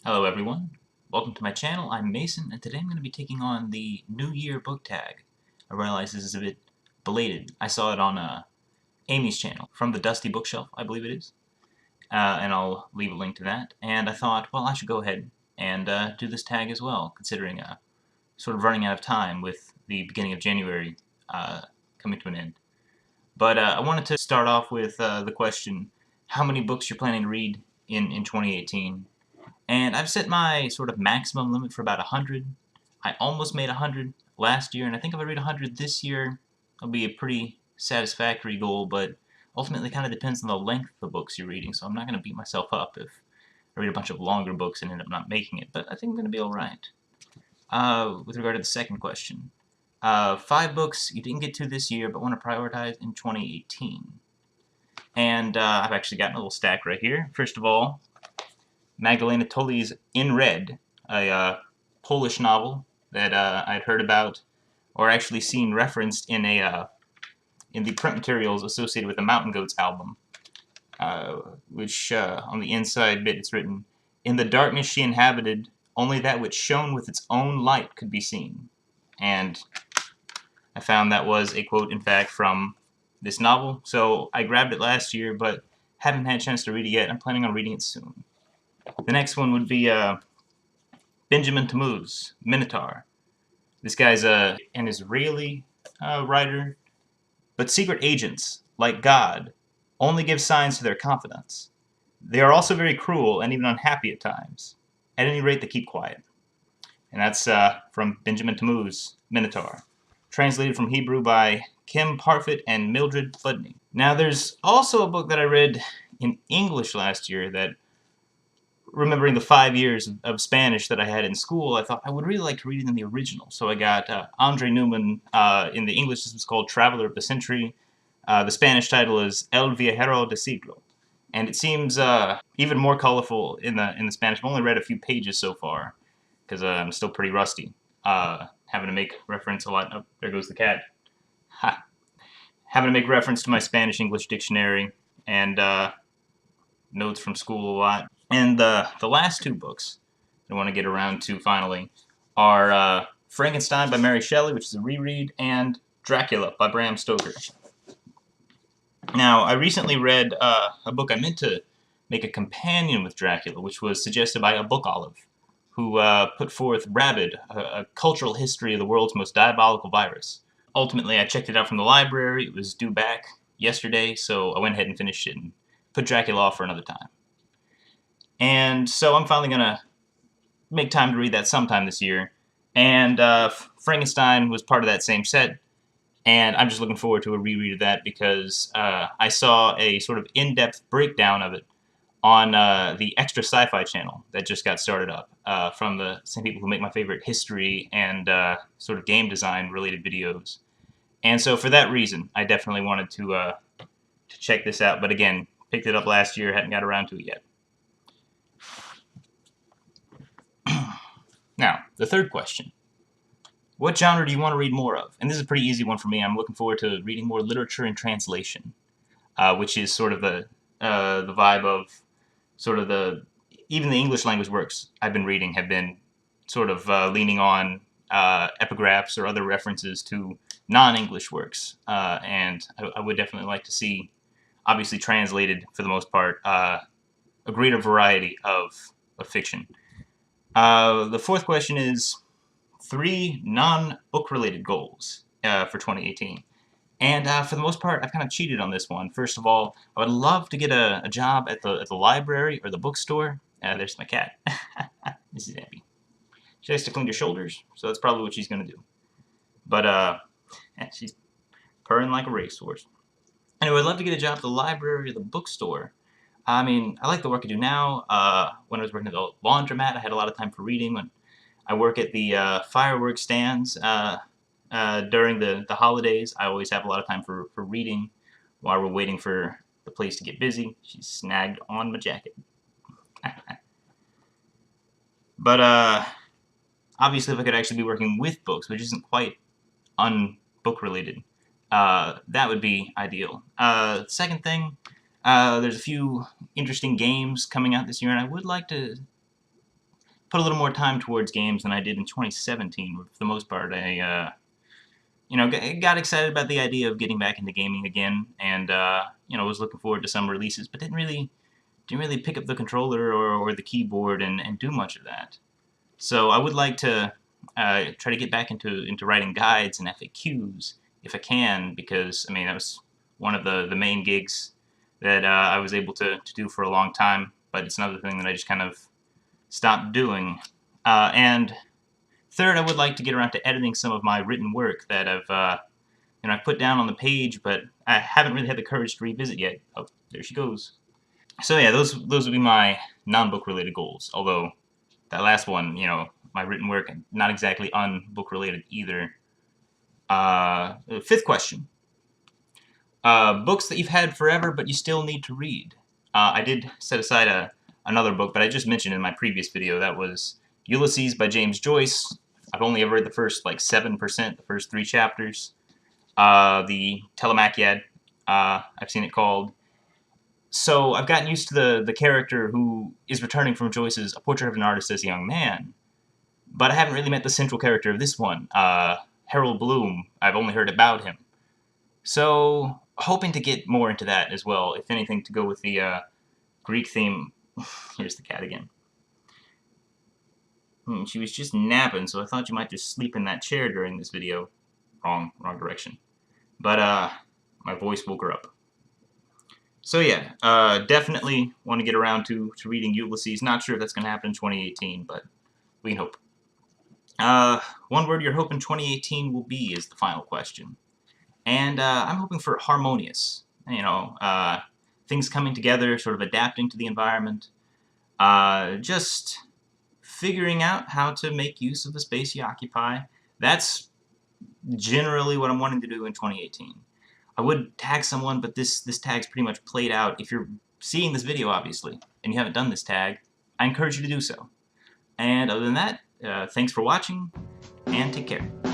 Hello everyone, welcome to my channel. I'm Mason, and today I'm going to be taking on the New Year book tag. I realize this is a bit belated. I saw it on Amy's channel, From the Dusty Bookshelf, I believe it is, and I'll leave a link to that. And I thought, well, I should go ahead and do this tag as well, considering sort of running out of time with the beginning of January coming to an end. But I wanted to start off with the question, how many books you're planning to read in 2018? And I've set my sort of maximum limit for about 100. I almost made 100 last year, and I think if I read 100 this year, it'll be a pretty satisfactory goal, but ultimately kind of depends on the length of the books you're reading, so I'm not going to beat myself up if I read a bunch of longer books and end up not making it, but I think I'm going to be alright. With regard to the second question, 5 books you didn't get to this year but want to prioritize in 2018. And I've actually got a little stack right here. First of all, Magdalena Tully's In Red, a Polish novel that I'd heard about, or actually seen referenced in the print materials associated with the Mountain Goats album, which on the inside bit it's written, "In the darkness she inhabited, only that which shone with its own light could be seen." And I found that was a quote, in fact, from this novel. So I grabbed it last year, but haven't had a chance to read it yet. I'm planning on reading it soon. The next one would be Benjamin Tammuz, Minotaur. This guy's an Israeli writer, but secret agents, like God, only give signs to their confidants. They are also very cruel and even unhappy at times. At any rate, they keep quiet. And that's from Benjamin Tammuz, Minotaur. Translated from Hebrew by Kim Parfit and Mildred Budney. Now, there's also a book that I read in English last year that, remembering the 5 years of Spanish that I had in school, I thought I would really like to read it in the original. So I got Andre Newman. In the English, this was called Traveler of the Century. The Spanish title is El Viajero de Siglo. And it seems even more colorful in the Spanish. I've only read a few pages so far, because I'm still pretty rusty. Having to make reference a lot. Oh, there goes the cat. Ha. Having to make reference to my Spanish-English dictionary and notes from school a lot. And the last 2 books I want to get around to finally are Frankenstein by Mary Shelley, which is a reread, and Dracula by Bram Stoker. Now, I recently read a book I meant to make a companion with Dracula, which was suggested by a Book Olive, who put forth Rabid, a cultural history of the world's most diabolical virus. Ultimately, I checked it out from the library. It was due back yesterday, so I went ahead and finished it and put Dracula off for another time. And so I'm finally going to make time to read that sometime this year. And Frankenstein was part of that same set, and I'm just looking forward to a reread of that because I saw a sort of in-depth breakdown of it on the Extra Sci-Fi channel that just got started up from the same people who make my favorite history and sort of game design related videos. And so for that reason, I definitely wanted to check this out. But again, picked it up last year, hadn't got around to it yet. Now, the third question. What genre do you want to read more of? And this is a pretty easy one for me. I'm looking forward to reading more literature in translation, which is sort of the vibe of sort of even the English language works I've been reading have been sort of leaning on epigraphs or other references to non-English works. And I would definitely like to see, obviously translated for the most part, a greater variety of fiction. The fourth question is 3 non-book related goals for 2018. And for the most part, I've kind of cheated on this one. First of all, I would love to get a job at the library or the bookstore. There's my cat. This is Abby. She likes to clean her shoulders, so that's probably what she's going to do. But she's purring like a racehorse. Anyway, I'd love to get a job at the library or the bookstore. I mean, I like the work I do now. When I was working at the laundromat, I had a lot of time for reading. When I work at the fireworks stands during the holidays, I always have a lot of time for reading while we're waiting for the place to get busy. She's snagged on my jacket. But obviously, if I could actually be working with books, which isn't quite unbook related, that would be ideal. Second thing, there's a few interesting games coming out this year, and I would like to put a little more time towards games than I did in 2017. For the most part, I got excited about the idea of getting back into gaming again, and was looking forward to some releases, but didn't really pick up the controller or the keyboard and do much of that. So I would like to try to get back into writing guides and FAQs if I can, because I mean that was one of the main gigs that I was able to do for a long time. But it's another thing that I just kind of stopped doing. And third, I would like to get around to editing some of my written work that I've put down on the page, but I haven't really had the courage to revisit yet. Oh, there she goes. So yeah, those would be my non-book related goals. Although that last one, my written work, not exactly un-book related either. Fifth question. Books that you've had forever but you still need to read. I did set aside another book, but I just mentioned in my previous video. That was Ulysses by James Joyce. I've only ever read the first 7%, the first 3 chapters. The Telemachiad, I've seen it called. So I've gotten used to the character who is returning from Joyce's A Portrait of an Artist as a Young Man, but I haven't really met the central character of this one, Harold Bloom. I've only heard about him. So hoping to get more into that as well, if anything, to go with the Greek theme. Here's the cat again. She was just napping, so I thought you might just sleep in that chair during this video. Wrong direction. But my voice woke her up. So yeah, definitely want to get around to reading Ulysses. Not sure if that's going to happen in 2018, but we can hope. One word you're hoping 2018 will be is the final question. And I'm hoping for harmonious. Things coming together, sort of adapting to the environment. Just figuring out how to make use of the space you occupy. That's generally what I'm wanting to do in 2018. I would tag someone, but this tag's pretty much played out. If you're seeing this video, obviously, and you haven't done this tag, I encourage you to do so. And other than that, thanks for watching, and take care.